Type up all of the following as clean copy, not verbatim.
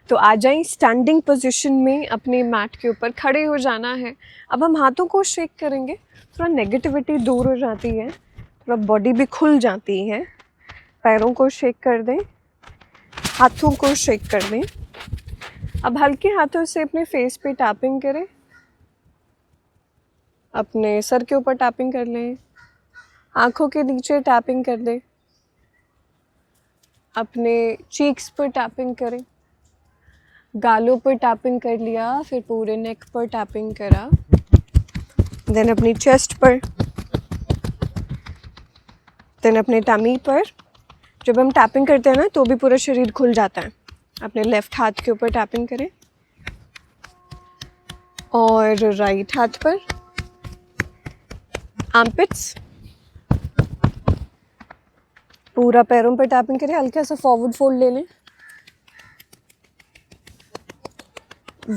तो आ जाएं standing position में, अपने मैट के ऊपर खड़े हो जाना है। अब हम हाथों को शेक करेंगे, थोड़ा नेगेटिविटी दूर हो जाती है, थोड़ा बॉडी भी खुल जाती है। पैरों को शेक कर दें, हाथों को शेक कर दें। अब हल्के हाथों से अपने फेस पे टैपिंग करें, अपने सर के ऊपर टैपिंग कर लें, आँखों के नीचे टैपिंग कर दें, अपने चीक्स पर टैपिंग करें, गालों पर टैपिंग कर लिया, फिर पूरे नेक पर टैपिंग करा, देन अपनी चेस्ट पर, देन अपने टमी पर। जब हम टैपिंग करते हैं ना तो भी पूरा शरीर खुल जाता है। अपने लेफ़्ट हाथ के ऊपर टैपिंग करें और राइट हाथ पर, आर्मपिट्स, पूरा पैरों पर टैपिंग करें। हल्का सा फॉरवर्ड फोल्ड ले लें।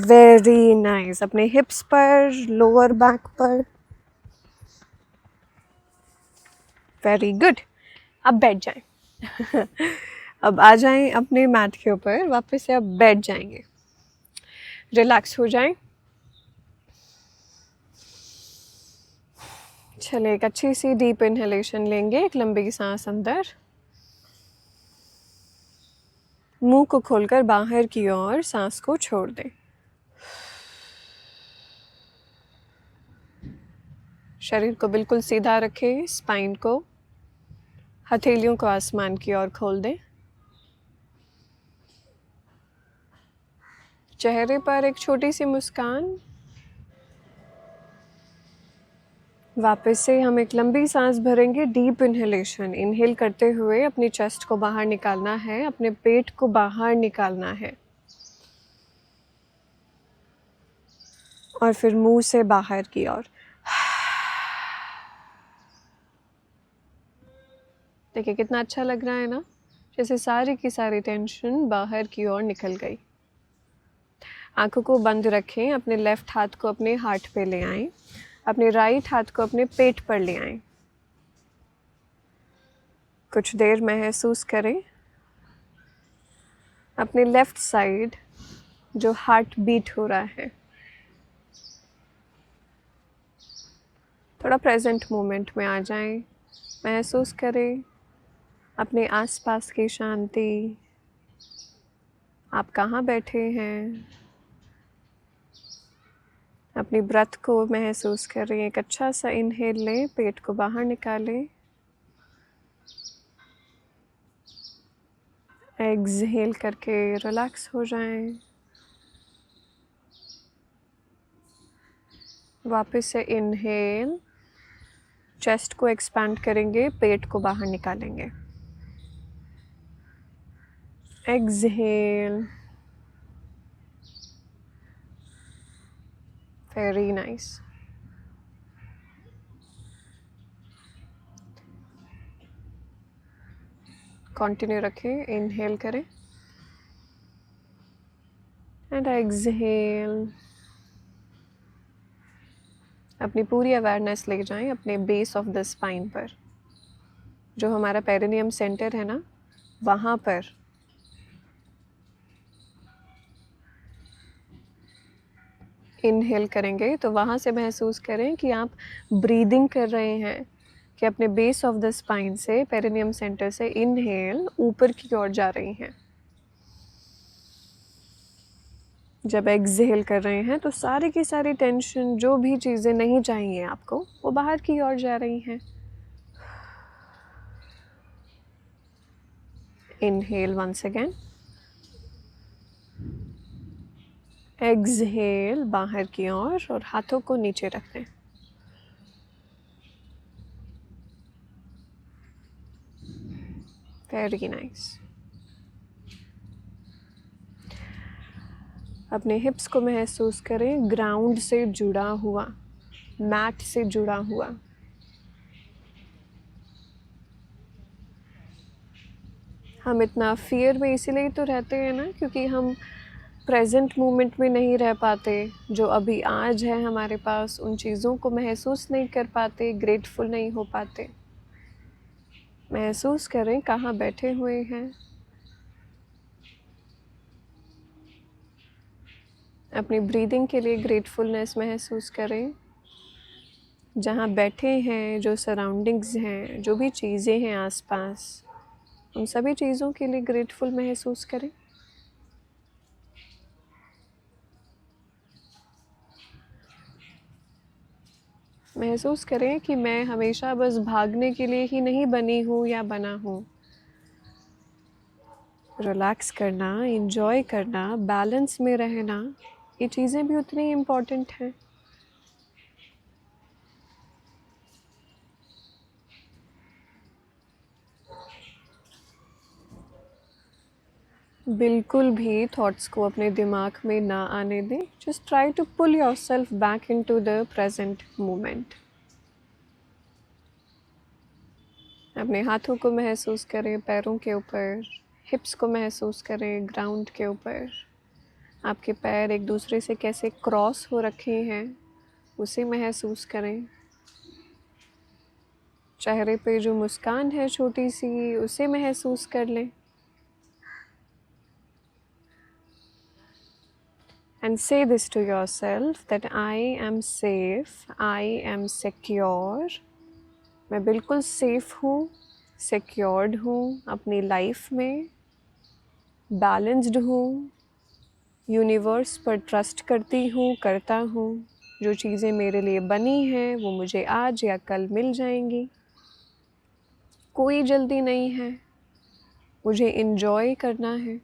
Very nice. अपने हिप्स पर, लोअर बैक पर। Very good. अब बैठ जाएं। अब आ जाएं अपने मैट के ऊपर, वापस से अब बैठ जाएंगे। रिलैक्स हो जाएं। चलिए एक अच्छी सी डीप इनहेलेशन लेंगे, एक लंबी सांस अंदर, मुंह को खोलकर बाहर की ओर सांस को छोड़ दें। शरीर को बिल्कुल सीधा रखें, स्पाइन को, हथेलियों को आसमान की ओर खोल दें। चेहरे पर एक छोटी सी मुस्कान। वापस से हम एक लंबी सांस भरेंगे, डीप इनहेलेशन। इनहेल करते हुए अपनी चेस्ट को बाहर निकालना है, अपने पेट को बाहर निकालना है और फिर मुंह से बाहर की ओर। देखिए कितना अच्छा लग रहा है ना, जैसे सारी की सारी टेंशन बाहर की ओर निकल गई। आंखों को बंद रखें, अपने लेफ्ट हाथ को अपने हार्ट पे ले आएं, अपने राइट हाथ को अपने पेट पर ले आएं। कुछ देर महसूस करें अपने लेफ्ट साइड जो हार्ट बीट हो रहा है। थोड़ा प्रेजेंट मोमेंट में आ जाएं, महसूस करें अपने आसपास की शांति। आप कहाँ बैठे हैं, अपनी ब्रेथ को महसूस करें। एक अच्छा सा इनहेल लें, पेट को बाहर निकालें, एक्सहेल करके रिलैक्स हो जाएं। वापस से इनहेल, चेस्ट को एक्सपैंड करेंगे, पेट को बाहर निकालेंगे। Exhale, very nice. कंटिन्यू रखें, इनहेल करें एंड एक्सहेल। अपनी पूरी अवेयरनेस ले जाएं अपने बेस ऑफ द स्पाइन पर, जो हमारा पेरिनियम सेंटर है ना, वहाँ पर। इनहेल करेंगे तो वहाँ से महसूस करें कि आप ब्रीदिंग कर रहे हैं, कि अपने बेस ऑफ द स्पाइन से, पेरिनियम सेंटर से इनहेल ऊपर की ओर जा रही हैं। जब एक्सहेल कर रहे हैं तो सारी की सारी टेंशन, जो भी चीज़ें नहीं चाहिए आपको, वो बाहर की ओर जा रही हैं। इनहेल वंस अगेन, एक्सहेल बाहर की ओर और हाथों को नीचे रख दें। Very nice. अपने हिप्स को महसूस करें, ग्राउंड से जुड़ा हुआ, मैट से जुड़ा हुआ। हम इतना फियर में इसीलिए तो रहते हैं ना, क्योंकि हम प्रेजेंट मोमेंट में नहीं रह पाते। जो अभी आज है हमारे पास, उन चीज़ों को महसूस नहीं कर पाते, ग्रेटफुल नहीं हो पाते। महसूस करें कहाँ बैठे हुए हैं, अपनी ब्रीदिंग के लिए ग्रेटफुलनेस महसूस करें। जहाँ बैठे हैं, जो सराउंडिंग्स हैं, जो भी चीज़ें हैं आसपास, उन सभी चीज़ों के लिए ग्रेटफुल महसूस करें। महसूस करें कि मैं हमेशा बस भागने के लिए ही नहीं बनी हूँ या बना हूँ। रिलैक्स करना, एंजॉय करना, बैलेंस में रहना, ये चीज़ें भी उतनी इम्पॉर्टेंट हैं। बिल्कुल भी थॉट्स को अपने दिमाग में ना आने दें। Just try to pull yourself back into the present moment. अपने हाथों को महसूस करें पैरों के ऊपर, हिप्स को महसूस करें ग्राउंड के ऊपर। आपके पैर एक दूसरे से कैसे क्रॉस हो रखे हैं उसे महसूस करें। चेहरे पे जो मुस्कान है छोटी सी, उसे महसूस कर लें। And say this to yourself that I am safe, I am secure। मैं बिल्कुल सेफ हूँ, सिक्योर्ड हूँ अपनी लाइफ में, बैलेंस्ड हूँ, यूनिवर्स पर ट्रस्ट करती हूँ, करता हूँ। जो चीज़ें मेरे लिए बनी हैं वो मुझे आज या कल मिल जाएंगी। कोई जल्दी नहीं है, मुझे इन्जॉय करना है,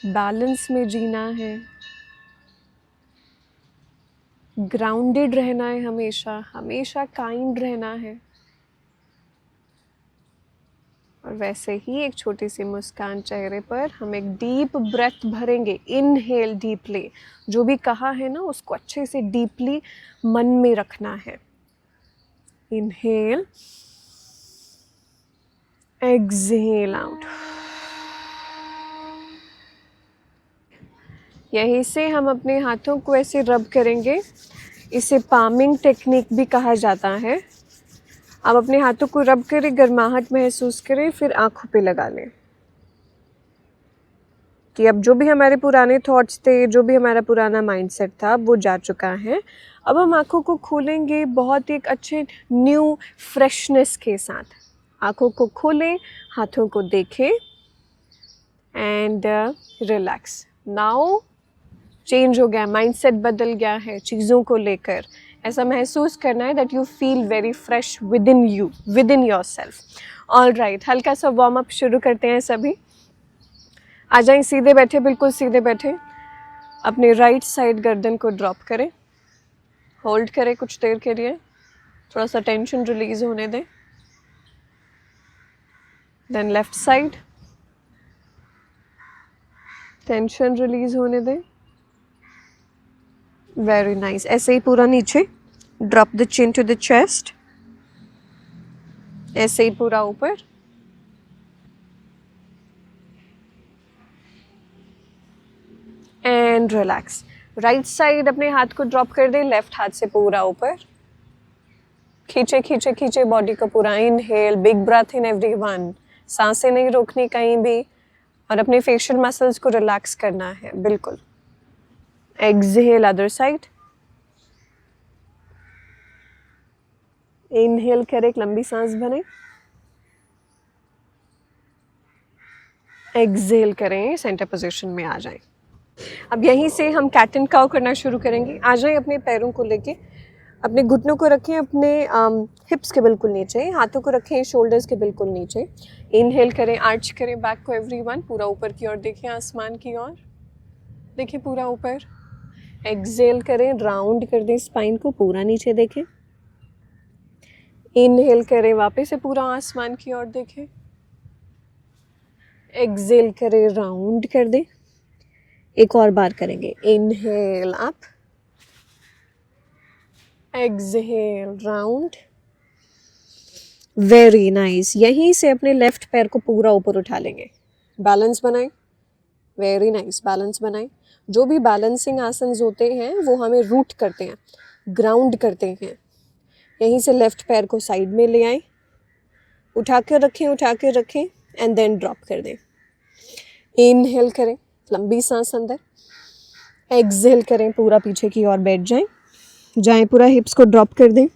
बैलेंस में जीना है, ग्राउंडेड रहना है, हमेशा हमेशा काइंड रहना है। और वैसे ही एक छोटी सी मुस्कान चेहरे पर, हम एक डीप ब्रेथ भरेंगे। इनहेल डीपली, जो भी कहा है ना उसको अच्छे से डीपली मन में रखना है। Inhale, exhale out. यहीं से हम अपने हाथों को ऐसे रब करेंगे। इसे पामिंग टेक्निक भी कहा जाता है। आप अपने हाथों को रब करें, गर्माहट महसूस करें, फिर आँखों पे लगा लें कि अब जो भी हमारे पुराने थॉट्स थे, जो भी हमारा पुराना माइंडसेट था, वो जा चुका है। अब हम आँखों को खोलेंगे बहुत ही एक अच्छे न्यू फ्रेशनेस के साथ। आँखों को खोलें, हाथों को देखें एंड रिलैक्स। नाउ चेंज हो गया, माइंडसेट बदल गया है चीज़ों को लेकर। ऐसा महसूस करना है that you feel very fresh with in you, with in your self. All right, हल्का सा वार्म अप शुरू करते हैं सभी। आ जाएं, सीधे बैठे, बिल्कुल सीधे बैठे। अपने राइट साइड गर्दन को ड्रॉप करें, होल्ड करें कुछ देर के लिए, थोड़ा सा टेंशन रिलीज होने दें। Then left side, tension release होने दें। Very nice. ऐसे ही पूरा नीचे, drop the chin to the chest. ऐसे ही पूरा ऊपर। And relax. राइट साइड अपने हाथ को ड्रॉप कर दें, लेफ्ट हाथ से पूरा ऊपर। खींचे खींचे खींचे बॉडी को पूरा। Inhale, big breath in everyone. सांसें नहीं रोकनी कहीं भी, और अपने फेशियल मसल्स को रिलैक्स करना है बिल्कुल। Exhale other side. इनहेल करें, एक लंबी सांस भरें। एक्सहेल करें, सेंटर पोजीशन में आ जाएं। अब यहीं से हम कैट एंड काउ करना शुरू करेंगे। आ जाएं, अपने पैरों को लेके अपने घुटनों को रखें अपने हिप्स के बिल्कुल नीचे, हाथों को रखें शोल्डर्स के बिल्कुल नीचे। इनहेल करें, आर्च करें बैक को एवरीवन, पूरा ऊपर की ओर देखें, आसमान की ओर देखें, पूरा ऊपर। एक्सहेल करें, राउंड कर दें स्पाइन को, पूरा नीचे देखें। इनहेल करें, वापस से पूरा आसमान की ओर देखें। एक्सहेल करें, राउंड कर दें। एक और बार करेंगे। Inhale up, exhale round. Very nice. यहीं से अपने लेफ्ट पैर को पूरा ऊपर उठा लेंगे। बैलेंस बनाएं। वेरी नाइस, बैलेंस बनाएं। जो भी बैलेंसिंग आसन होते हैं वो हमें रूट करते हैं, ग्राउंड करते हैं। यहीं से लेफ्ट पैर को साइड में ले आएं, उठा कर रखें एंड देन ड्रॉप कर दें। इनहेल करें, लंबी सांस अंदर। एक्सहेल करें, पूरा पीछे की ओर बैठ जाएं, पूरा हिप्स को ड्रॉप कर दें।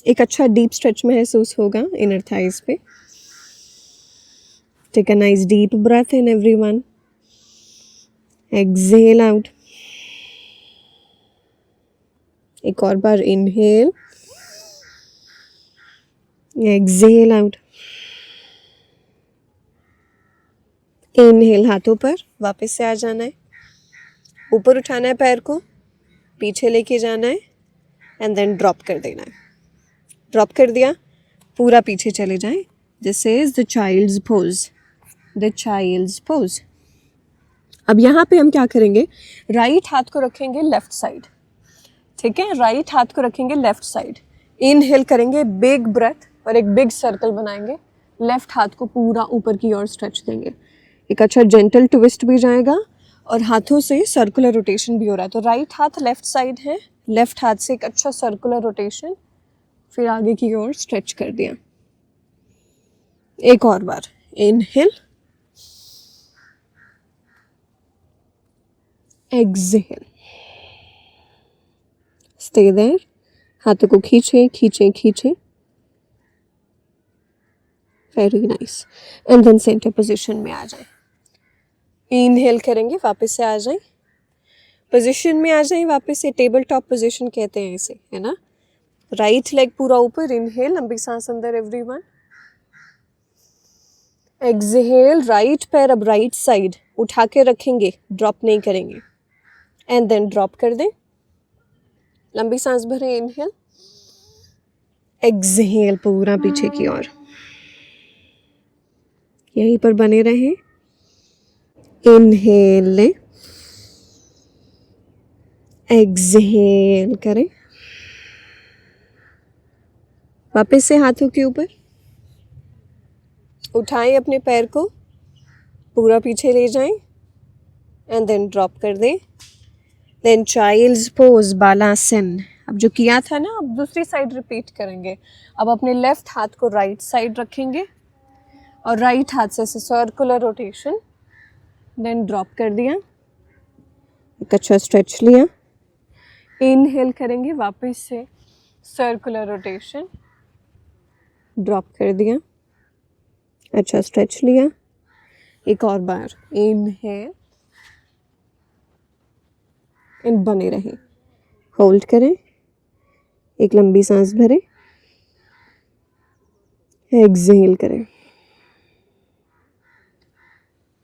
एक अच्छा डीप स्ट्रेच महसूस होगा इनर थाइज पे। Take a nice deep breath in everyone, exhale out. एक और बार इनहेल, एक्सहेल आउट। इनहेल, हाथों पर वापस से आ जाना है, ऊपर उठाना है पैर को, पीछे लेके जाना है एंड देन ड्रॉप कर देना है। ड्रॉप कर दिया, पूरा पीछे चले जाएं। This is the child's pose, the child's pose. अब यहाँ पे हम क्या करेंगे, राइट हाथ को रखेंगे लेफ्ट साइड, ठीक है, राइट हाथ को रखेंगे लेफ्ट साइड। इनहेल करेंगे, बिग ब्रेथ और एक बिग सर्कल बनाएंगे, लेफ्ट हाथ को पूरा ऊपर की ओर स्ट्रेच देंगे। एक अच्छा जेंटल ट्विस्ट भी जाएगा और हाथों से सर्कुलर रोटेशन भी हो रहा है। तो राइट हाथ लेफ्ट साइड है, लेफ्ट हाथ से एक अच्छा सर्कुलर रोटेशन, फिर आगे की ओर स्ट्रेच कर दिया। एक और बार इनहेल, एक्सहेल, स्टे देयर। हाथों को खींचे खींचे खींचे, very nice. And then center position में आ जाए। इनहेल करेंगे, वापस से आ जाए, पोजीशन में आ जाए वापस से। टेबल टॉप पोजीशन कहते हैं इसे, है ना। राइट लेग पूरा ऊपर, इनहेल, लंबी सांस अंदर एवरीवन। एक्सहेल, राइट पैर अब राइट साइड उठा के रखेंगे, ड्रॉप नहीं करेंगे। एंड देन ड्रॉप कर दें, लंबी सांस भरें, इनहेल, एक्सहेल, पूरा पीछे की ओर। यहीं पर बने रहें। इनहेल लें, एक्सहेल करें, वापस से हाथों के ऊपर उठाएं अपने पैर को, पूरा पीछे ले जाएं एंड देन ड्रॉप कर दें। देन चाइल्ड्स पोज, बालासन। अब जो किया था ना, अब दूसरी साइड रिपीट करेंगे। अब अपने लेफ्ट हाथ को राइट साइड रखेंगे और राइट हाथ से सर्कुलर रोटेशन, देन ड्रॉप कर दिया, एक अच्छा स्ट्रेच लिया। इनहेल करेंगे, वापस से सर्कुलर रोटेशन, ड्रॉप कर दिया, अच्छा स्ट्रेच लिया। एक और बार इनहेल, इन बने रहें, होल्ड करें, एक लंबी सांस भरें, एक्सहेल करें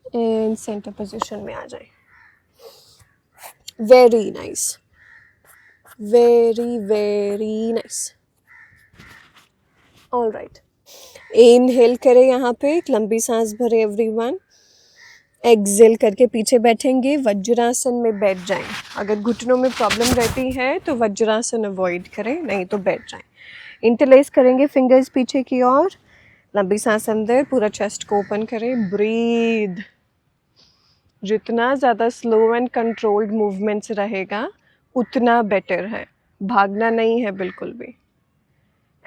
एंड सेंटर पोजीशन में आ जाएं। Very nice, very very nice. All right, inhale करें, यहाँ पे एक लंबी सांस भरें एवरीवन। एक्सहेल करके पीछे बैठेंगे, वज्रासन में बैठ जाएं। अगर घुटनों में प्रॉब्लम रहती है तो वज्रासन अवॉइड करें, नहीं तो बैठ जाएं। इंटरलेस करेंगे फिंगर्स पीछे की ओर, लंबी सांस अंदर, पूरा चेस्ट को ओपन करें, ब्रीद। जितना ज़्यादा स्लो एंड कंट्रोल्ड मूवमेंट्स रहेगा उतना बेटर है, भागना नहीं है बिल्कुल भी।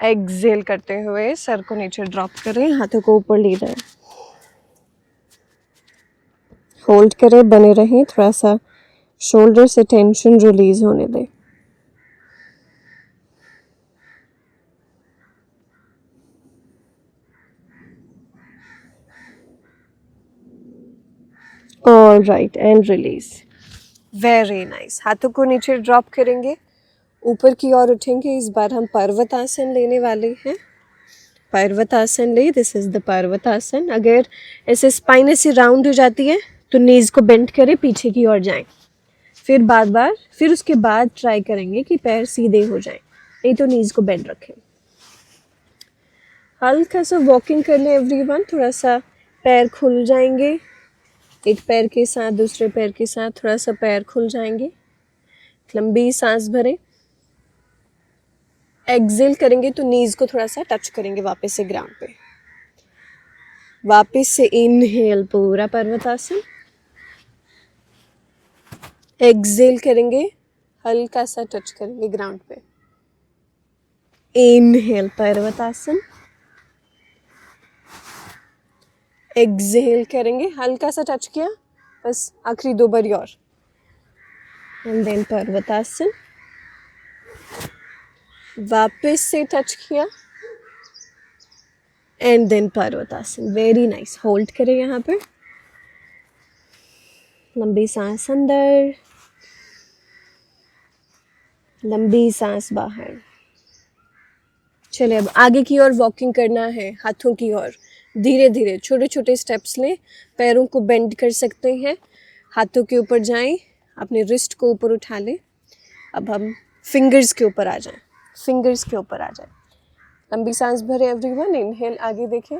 एक्सहेल करते हुए सर को नीचे ड्रॉप करें, हाथों को ऊपर ले जाएं, होल्ड करें, बने रहें। थोड़ा सा शोल्डर से टेंशन रिलीज होने दें। All right, and release, very nice. हाथों को नीचे ड्रॉप करेंगे, ऊपर की ओर उठेंगे। इस बार हम पर्वतासन लेने वाले हैं। पर्वतासन ले, दिस इज द पर्वतासन। अगर ऐसे स्पाइन ऐसे राउंड हो जाती है तो नीज को बेंड करें, पीछे की ओर जाएं। फिर बार फिर उसके बाद ट्राई करेंगे कि पैर सीधे हो जाएं, नहीं तो नीज को बेंड रखें। हल्का सा वॉकिंग कर लें एवरीवन, थोड़ा सा पैर खुल जाएंगे, एक पैर के साथ दूसरे पैर के साथ थोड़ा सा पैर खुल जाएंगे। लंबी सांस भरें, एक्सहेल करेंगे तो नीज को थोड़ा सा टच करेंगे वापस से ग्राउंड पे। वापस से इनहेल, पूरा पर्वतासन। एक्सहेल करेंगे, हल्का सा टच करेंगे ग्राउंड पे। इनहेल, पर्वतासन। एक्सहेल करेंगे, हल्का सा टच किया, बस आखिरी 2 बार और। एंड देन पर्वतासन, वापस से टच किया and then parvatasana. Very nice. Hold करें यहाँ पर, लंबी सांस अंदर, लंबी सांस बाहर। चलिए अब आगे की ओर वॉकिंग करना है, हाथों की ओर। धीरे धीरे छोटे छोटे स्टेप्स लें, पैरों को बेंड कर सकते हैं, हाथों के ऊपर जाएं, अपने रिस्ट को ऊपर उठा लें। अब हम फिंगर्स के ऊपर आ जाएं, फिंगर्स के ऊपर आ जाएं। लंबी सांस भरें एवरीवन। इनहेल, आगे देखें।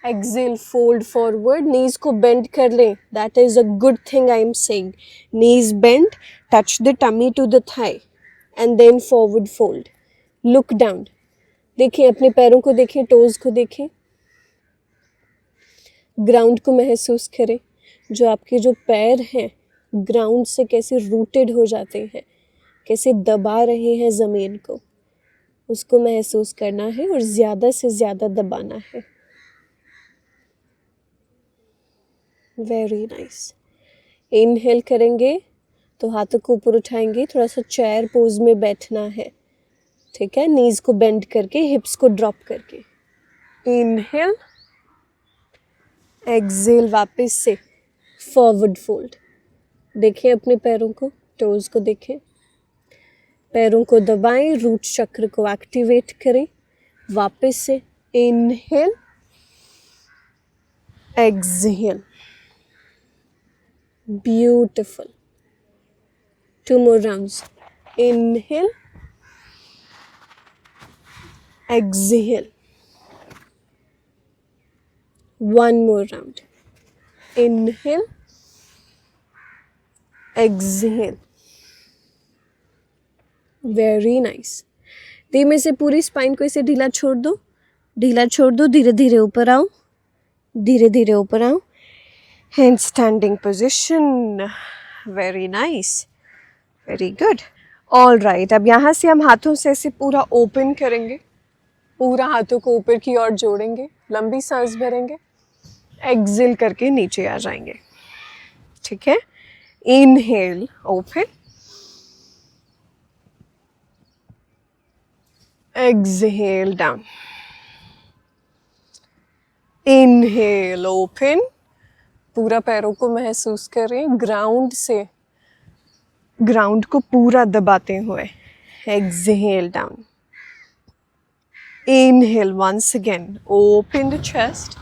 एक्सेल, फोल्ड फॉरवर्ड, नीज को बेंड कर लें। That is a good thing I am saying. Knees bend, touch the tummy to the thigh and then forward fold. Look down, देखिए अपने पैरों को, देखें टोज को, देखें ग्राउंड को महसूस करें। जो आपके जो पैर हैं ग्राउंड से कैसे रूटेड हो जाते हैं, कैसे दबा रहे हैं ज़मीन को, उसको महसूस करना है और ज़्यादा से ज़्यादा दबाना है। Very nice. इनहेल करेंगे तो हाथों को ऊपर उठाएंगे, थोड़ा सा चेयर पोज में बैठना है, ठीक है। नीज को बेंड करके, हिप्स को ड्रॉप करके। इनहेल, एक्सेल, वापस से फॉरवर्ड फोल्ड। देखें अपने पैरों को, टोज को देखें, पैरों को दबाएं, रूट चक्र को एक्टिवेट करें। वापस से inhale, exhale. Beautiful. 2 more rounds. Inhale, exhale. 1 more round. Inhale, exhale. Very nice. धीमे से पूरी स्पाइन को इसे ढीला छोड़ दो, ढीला छोड़ दो। धीरे धीरे ऊपर आओ, धीरे धीरे ऊपर आओ। Hand standing position. Very nice, very good. All right, अब यहाँ से हम हाथों से ऐसे पूरा ओपन करेंगे, पूरा हाथों को ऊपर की ओर जोड़ेंगे, लंबी सांस भरेंगे, एक्सेल करके नीचे आ जाएंगे, ठीक है। Inhale, open, exhale, down. Inhale, open, पूरा पैरों को महसूस करें, ग्राउंड से ग्राउंड को पूरा दबाते हुए। Exhale, down. Inhale once again, open the chest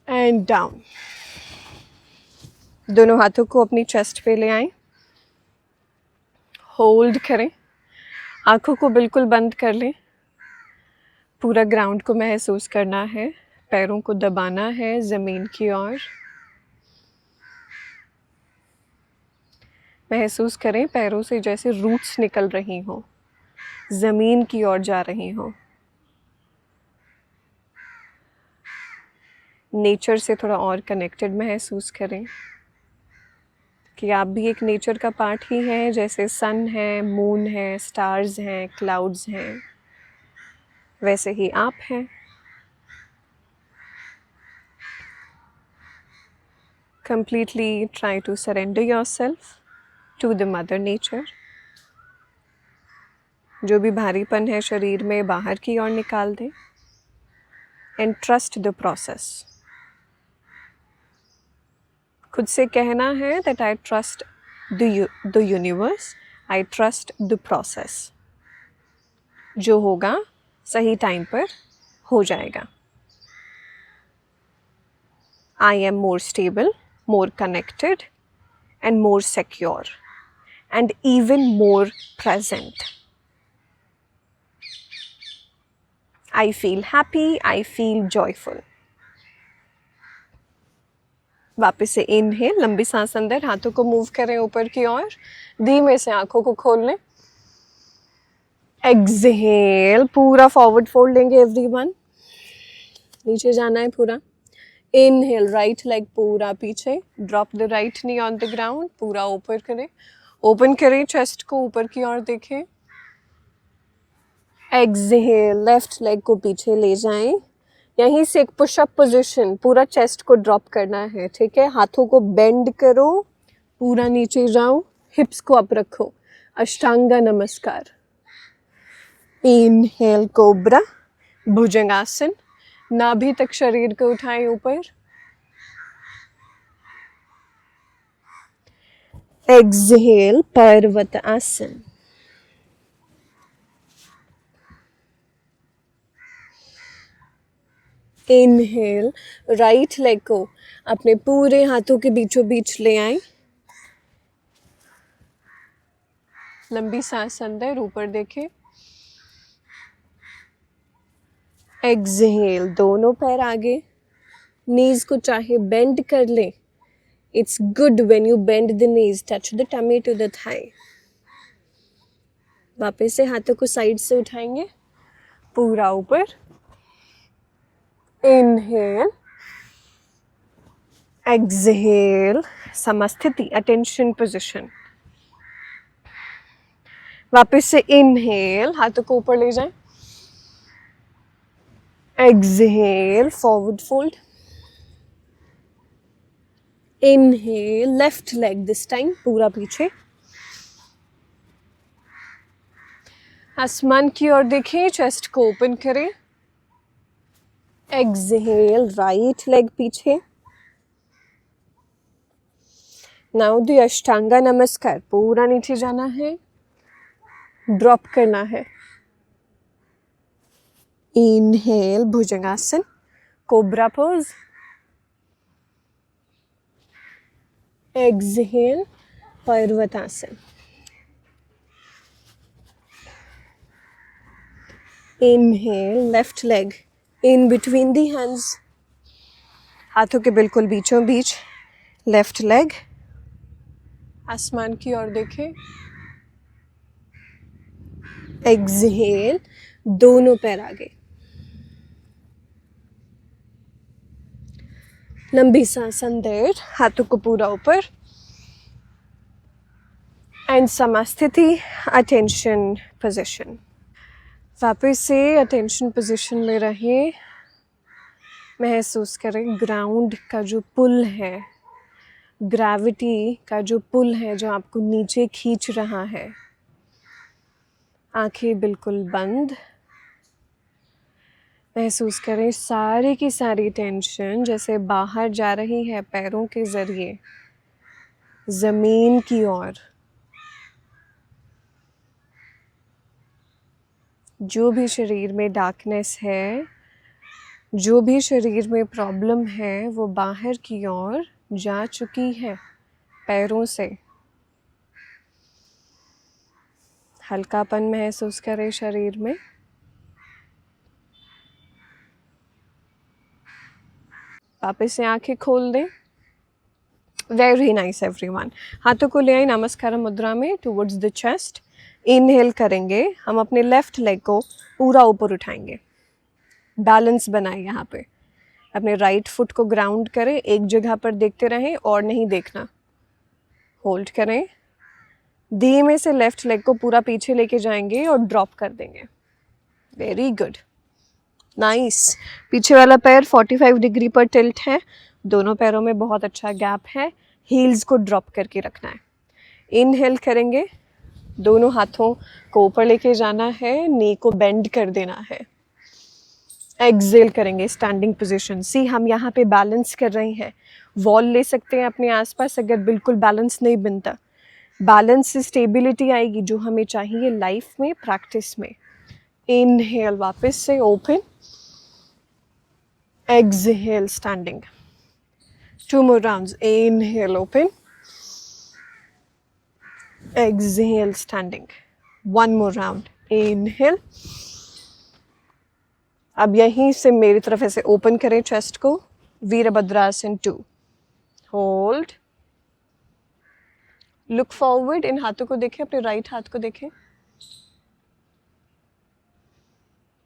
and down. दोनों हाथों को अपनी चेस्ट पे ले आएं, होल्ड करें, आंखों को बिल्कुल बंद कर लें। पूरा ग्राउंड को महसूस करना है, पैरों को दबाना है ज़मीन की ओर। महसूस करें पैरों से जैसे रूट्स निकल रही हों, ज़मीन की ओर जा रही हों। नेचर से थोड़ा और कनेक्टेड महसूस करें कि आप भी एक नेचर का पार्ट ही हैं, जैसे सन है, मून है, स्टार्स हैं, क्लाउड्स हैं, वैसे ही आप हैं। Completely try to surrender yourself to the mother nature. जो भी भारीपन है शरीर में बाहर की ओर निकाल दें and trust the process. खुद से कहना है that I trust the universe, I trust the process. जो होगा सही टाइम पर हो जाएगा। I am more stable, more connected and more secure and even more present. I feel happy, I feel joyful. वापस से इनहेल, लंबी सांस अंदर, हाथों को मूव करें ऊपर की ओर, धीमे से आंखों को खोल लें। एक्सहेल, पूरा फॉरवर्ड फोल्ड लेंगे एवरीवन, नीचे जाना है पूरा। इनहेल, राइट लेग पूरा पीछे, drop the right knee on the ground, पूरा ऊपर करें, ओपन करें चेस्ट को, ऊपर की ओर देखें। एक्सहेल, लेफ्ट लेग को पीछे ले जाएं, यहीं से एक पुशअप पोजीशन, पूरा चेस्ट को ड्रॉप करना है, ठीक है। हाथों को बेंड करो, पूरा नीचे जाओ, हिप्स को अप रखो, अष्टांगा नमस्कार। इनहेल कोब्रा, भुजंगासन, नाभि तक शरीर को उठाएं ऊपर। एक्सहेल पर्वत आसन। इनहेल, राइट लेग को अपने पूरे हाथों के बीचों बीच ले आए, लंबी सांस अंदर, ऊपर देखें। एक्सहेल, दोनों पैर आगे, नीज को चाहे बेंड कर ले। It's good when you bend the knees, touch the tummy to the thigh. वापस से हाथों को साइड से उठाएंगे, पूरा ऊपर। Inhale, exhale, samasthiti, attention position. वापस से इनहेल, हाथों को ऊपर ले जाएं। Exhale, forward fold. Inhale, left leg this time पूरा पीछे, आसमान की ओर देखें, चेस्ट को ओपन करें। एक्सहेल, राइट लेग पीछे। नाउ द अष्टांगा नमस्कार, पूरा नीचे जाना है, ड्रॉप करना है। Inhale, bhujangasana, cobra pose. Exhale, parvatasana. Inhale, left leg in between the hands, हाथों के बिल्कुल बीचों बीच, लेफ्ट लेग। आसमान की ओर देखें। एक्सहेल, दोनों पैर आगे, लंबी सांस अंदर, हाथों को पूरा ऊपर। And samasthiti, attention position. वापस से अटेंशन पोजीशन में रहें, महसूस करें ग्राउंड का जो पुल है, ग्रेविटी का जो पुल है जो आपको नीचे खींच रहा है। आंखें बिल्कुल बंद, महसूस करें सारी की सारी टेंशन जैसे बाहर जा रही है पैरों के ज़रिए ज़मीन की ओर। जो भी शरीर में डार्कनेस है, जो भी शरीर में प्रॉब्लम है, वो बाहर की ओर जा चुकी है पैरों से। हल्कापन महसूस करें शरीर में। वापस से आंखें खोल दें। Very nice everyone. हाथों को ले आए नमस्कार मुद्रा में टुवर्ड्स द चेस्ट। इनहेल करेंगे, हम अपने लेफ्ट लेग को पूरा ऊपर उठाएंगे, बैलेंस बनाएं। यहाँ पे अपने राइट फुट को ग्राउंड करें, एक जगह पर देखते रहें और नहीं देखना। होल्ड करें, धीमे से लेफ्ट लेग को पूरा पीछे लेके जाएंगे और ड्रॉप कर देंगे। Very good, nice. पीछे वाला पैर 45 डिग्री पर टिल्ट है, दोनों पैरों में बहुत अच्छा गैप है। हील्स को ड्रॉप करके रखना है। इनहेल करेंगे, दोनों हाथों को ऊपर लेके जाना है, नी को बेंड कर देना है। एक्सहेल करेंगे, स्टैंडिंग पोजीशन। सी हम यहाँ पे बैलेंस कर रहे हैं। वॉल ले सकते हैं अपने आसपास अगर बिल्कुल बैलेंस नहीं बनता। बैलेंस से स्टेबिलिटी आएगी जो हमें चाहिए लाइफ में, प्रैक्टिस में। इनहेल, वापस से open. Exhale, standing. 2 more rounds. Inhale, open. Exhale, standing. 1 more round. Inhale. अब यहीं से मेरी तरफ ऐसे ओपन करें चेस्ट को, वीरभद्रासन 2. Hold, look forward. इन हाथों को देखें, अपने राइट हाथ को देखें।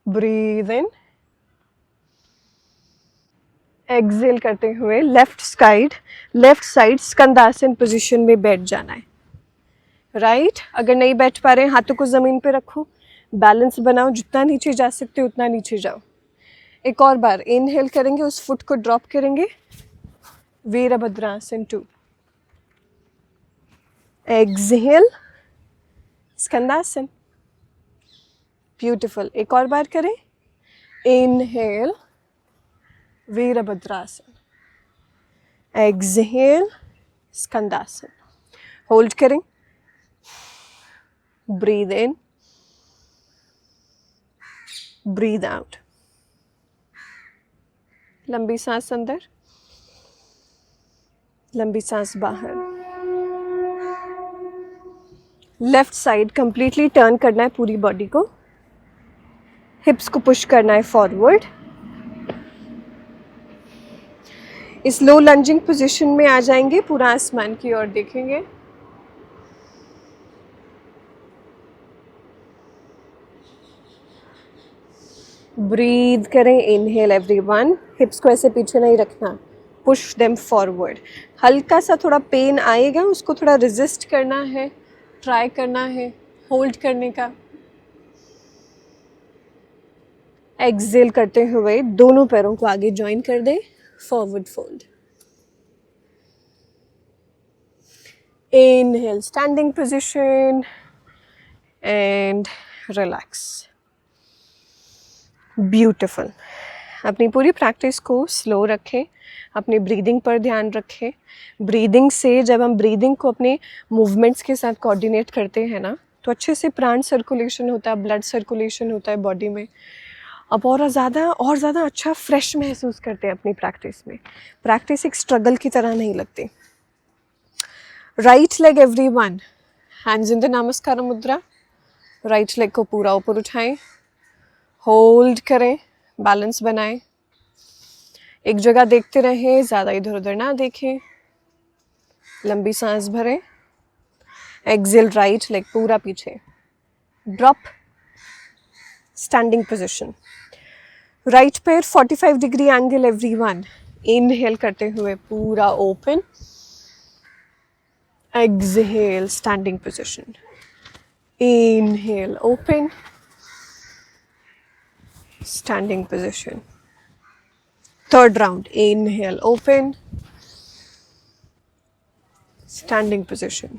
Breathe in. एक्सहेल करते हुए लेफ्ट साइड स्कंदासन पोजीशन में बैठ जाना है। राइट, अगर नहीं बैठ पा रहे हैं हाथों को ज़मीन पे रखो, बैलेंस बनाओ, जितना नीचे जा सकते हो उतना नीचे जाओ। एक और बार इनहेल करेंगे, उस फुट को ड्रॉप करेंगे, वीरभद्रासन 2। एक्सहेल, स्कंदासन। ब्यूटीफुल। एक और बार करें, इनहेल, वीरभद्रासन। एक्सहेल, स्कंदासन। होल्ड करें, ब्रीद इन, ब्रीद आउट। लंबी सांस अंदर, लंबी सांस बाहर। लेफ्ट साइड कंप्लीटली टर्न करना है पूरी बॉडी को, हिप्स को पुश करना है फॉरवर्ड। इस लो लंजिंग पोजीशन में आ जाएंगे, पूरा आसमान की ओर देखेंगे। ब्रीद करें, इनहेल एवरीवन। हिप्स को ऐसे पीछे नहीं रखना, पुश देम फॉरवर्ड। हल्का सा थोड़ा पेन आएगा, उसको थोड़ा रेजिस्ट करना है, ट्राई करना है होल्ड करने का। एक्सहेल करते हुए दोनों पैरों को आगे ज्वाइन कर दें, forward fold. Inhale, standing position and relax. Beautiful. अपनी पूरी प्रैक्टिस को स्लो रखें, अपनी ब्रीदिंग पर ध्यान रखें। ब्रीदिंग से जब हम ब्रीदिंग को अपने मूवमेंट्स के साथ कोऑर्डिनेट करते हैं ना, तो अच्छे से प्राण सर्कुलेशन होता है, ब्लड सर्कुलेशन होता है बॉडी में। अब और ज़्यादा अच्छा फ्रेश महसूस करते हैं अपनी प्रैक्टिस में। प्रैक्टिस एक स्ट्रगल की तरह नहीं लगती। Right leg everyone, hands in the नमस्कार मुद्रा। राइट लेग को पूरा ऊपर उठाएं, होल्ड करें, बैलेंस बनाएं। एक जगह देखते रहें, ज़्यादा इधर उधर ना देखें। लंबी सांस भरें। एक्सहेल, राइट लेग पूरा पीछे, ड्रॉप, स्टैंडिंग पोजीशन। राइट पैर 45 डिग्री एंगल एवरीवन। इनहेल करते हुए पूरा open, exhale, standing position. Inhale, open, standing position. Third round, inhale, open, standing position.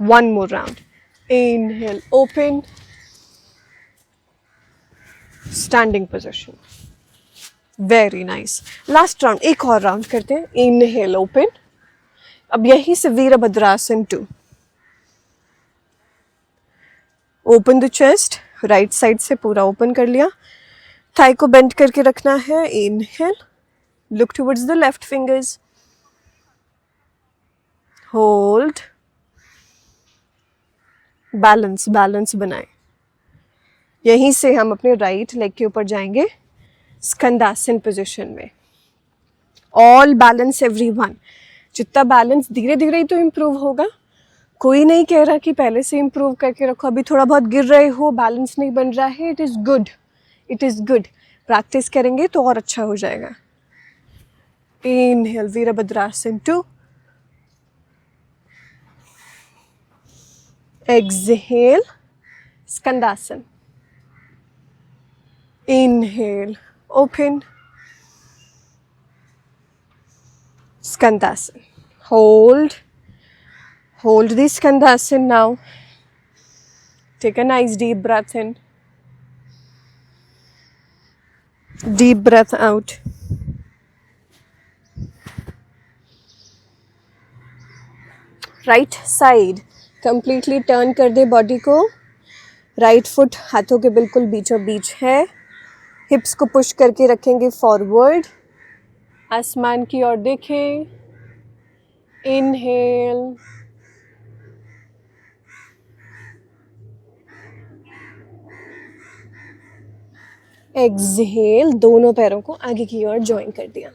One more round, inhale, open, standing position. Very nice. Last round, एक और round करते हैं। Inhale, open. अब यहीं से Virabhadrasana 2। Open the chest, right side से पूरा open कर लिया। थाई को बेंड करके रखना है। Inhale, look towards the left fingers, hold, balance बनाएं। यहीं से हम अपने राइट लेग के ऊपर जाएंगे स्कंदासन पोजीशन में। All balance everyone. जितना बैलेंस धीरे धीरे ही तो इम्प्रूव होगा। कोई नहीं कह रहा कि पहले से इम्प्रूव करके रखो। अभी थोड़ा बहुत गिर रहे हो, बैलेंस नहीं बन रहा है, it is good, it is good. Practice करेंगे तो और अच्छा हो जाएगा। Inhale, Virabhadrasana 2। Exhale, Skandasana. Inhale, open, Skandasana. Hold the Skandhasan now. Take a nice deep breath in. Deep breath out. Right side. Completely turn कर दे बॉडी को। राइट फुट हाथों के बिल्कुल बीचों बीच है। हिप्स को पुश करके रखेंगे फॉरवर्ड। आसमान की ओर देखें। इनहेल, एक्सहेल, दोनों पैरों को आगे की ओर ज्वाइन कर दिया।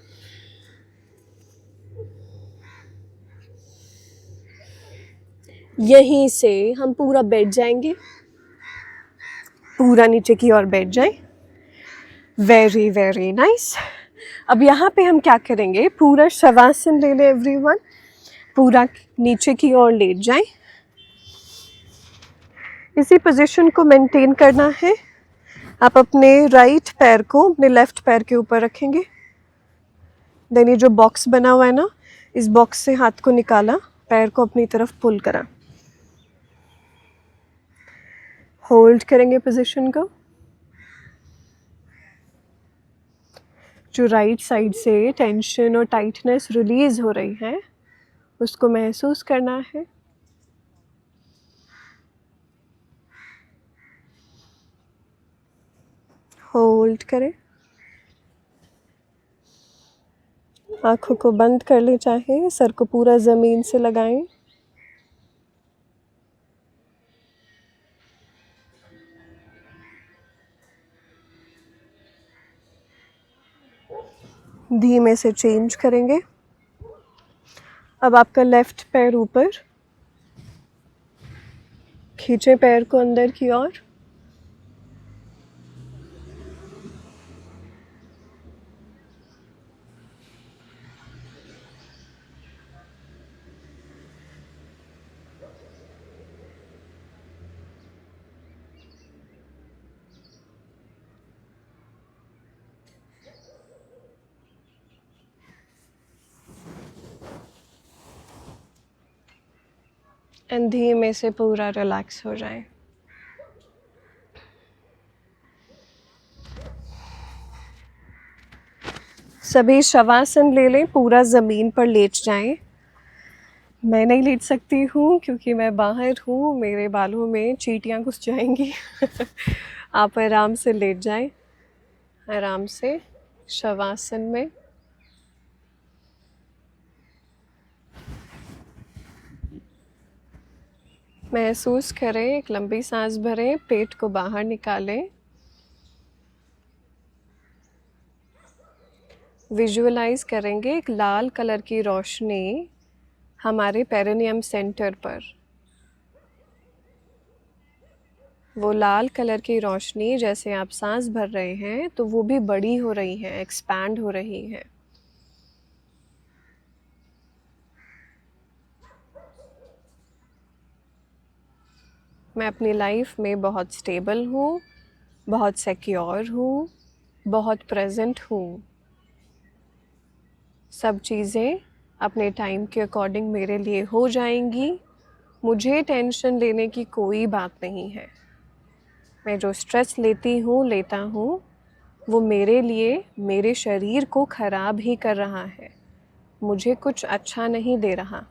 यहीं से हम पूरा बैठ जाएंगे, पूरा नीचे की ओर बैठ जाए। Very very nice. अब यहाँ पे हम क्या करेंगे, पूरा शवासन ले ले एवरीवन, पूरा नीचे की ओर लेट जाए। इसी पोजीशन को मेंटेन करना है। आप अपने राइट पैर को अपने लेफ्ट पैर के ऊपर रखेंगे। देन ये जो बॉक्स बना हुआ है ना, इस बॉक्स से हाथ को निकाला, पैर को अपनी तरफ पुल करा, होल्ड करेंगे पोजीशन को। जो राइट साइड से टेंशन और टाइटनेस रिलीज हो रही है उसको महसूस करना है। होल्ड करें, आँखों को बंद कर ले, चाहे सर को पूरा ज़मीन से लगाएं। धीमे से चेंज करेंगे। अब आपका लेफ्ट पैर ऊपर, खींचे पैर को अंदर की ओर। एंड धीमे से पूरा रिलैक्स हो जाए। सभी शवासन ले लें, पूरा ज़मीन पर लेट जाएं। मैं नहीं लेट सकती हूँ क्योंकि मैं बाहर हूँ, मेरे बालों में चींटियाँ घुस जाएंगी। आप आराम से लेट जाएं, आराम से शवासन में। महसूस करें, एक लंबी सांस भरें, पेट को बाहर निकालें। विजुअलाइज करेंगे एक लाल कलर की रोशनी हमारे पेरिनियम सेंटर पर। वो लाल कलर की रोशनी जैसे आप सांस भर रहे हैं तो वो भी बड़ी हो रही है, एक्सपैंड हो रही है। मैं अपनी लाइफ में बहुत स्टेबल हूँ, बहुत सिक्योर हूँ, बहुत प्रेजेंट हूँ। सब चीज़ें अपने टाइम के अकॉर्डिंग मेरे लिए हो जाएंगी। मुझे टेंशन लेने की कोई बात नहीं है। मैं जो स्ट्रेस लेता हूँ वो मेरे लिए, मेरे शरीर को ख़राब ही कर रहा है, मुझे कुछ अच्छा नहीं दे रहा।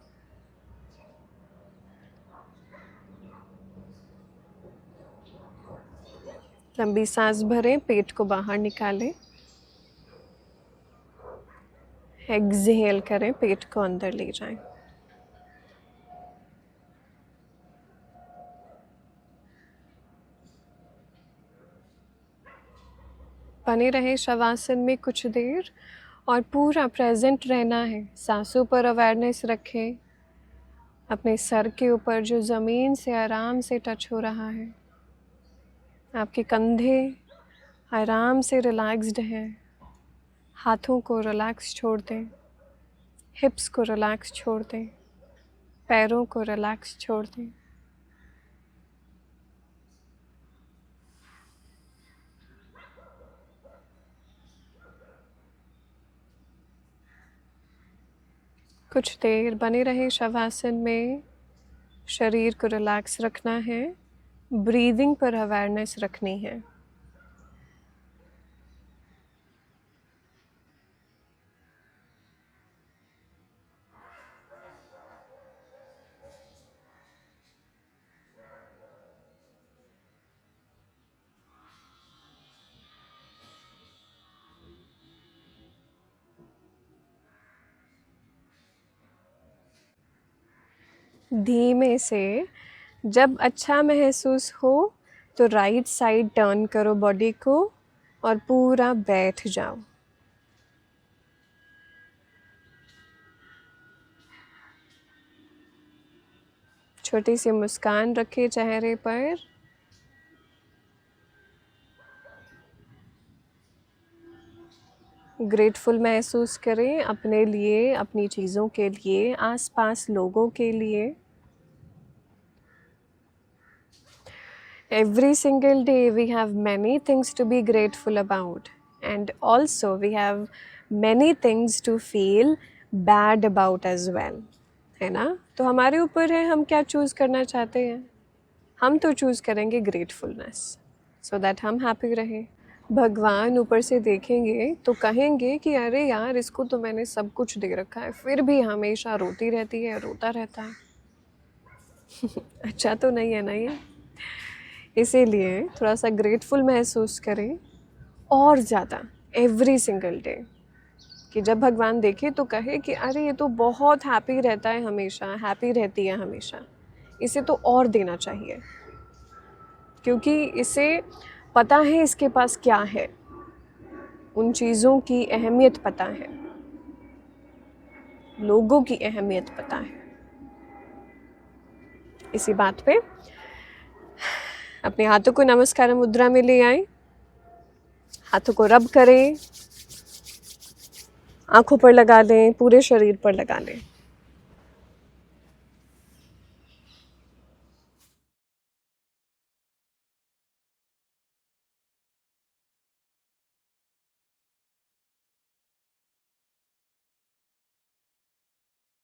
लंबी सांस भरें, पेट को बाहर निकालें। एक्सहेल करें, पेट को अंदर ले जाएं। बने रहे शवासन में कुछ देर और पूरा प्रेजेंट रहना है। सांसों पर अवेयरनेस रखें। अपने सर के ऊपर जो ज़मीन से आराम से टच हो रहा है, आपके कंधे आराम से रिलैक्स्ड हैं। हाथों को रिलैक्स छोड़ दें, हिप्स को रिलैक्स छोड़ दें, पैरों को रिलैक्स छोड़ दें। कुछ देर बने रहे शवासन में। शरीर को रिलैक्स रखना है, ब्रीदिंग पर अवेयरनेस रखनी है। धीमे से जब अच्छा महसूस हो तो राइट साइड टर्न करो बॉडी को और पूरा बैठ जाओ। छोटी सी मुस्कान रखें चेहरे पर। ग्रेटफुल महसूस करें अपने लिए, अपनी चीज़ों के लिए, आसपास लोगों के लिए। Every single day we have many things to be grateful about, and also we have many things to feel bad about as well, है ना? तो हमारे ऊपर है हम क्या चूज़ करना चाहते हैं. हम तो चूज़ करेंगे ग्रेटफुलनेस, सो दैट हम हैप्पी रहें. भगवान ऊपर से देखेंगे तो कहेंगे कि अरे यार, इसको तो मैंने सब कुछ दे रखा है, फिर भी हमेशा रोती रहती है, रोता रहता है. अच्छा तो नहीं है ना ये. इसीलिए थोड़ा सा ग्रेटफुल महसूस करें और ज़्यादा एवरी सिंगल डे, कि जब भगवान देखे तो कहे कि अरे ये तो बहुत हैप्पी रहता है हमेशा, हैप्पी रहती है हमेशा, इसे तो और देना चाहिए, क्योंकि इसे पता है इसके पास क्या है, उन चीज़ों की अहमियत पता है, लोगों की अहमियत पता है. इसी बात पे अपने हाथों को नमस्कार मुद्रा में ले आए, हाथों को रब करें, आंखों पर लगा लें, पूरे शरीर पर लगा लें.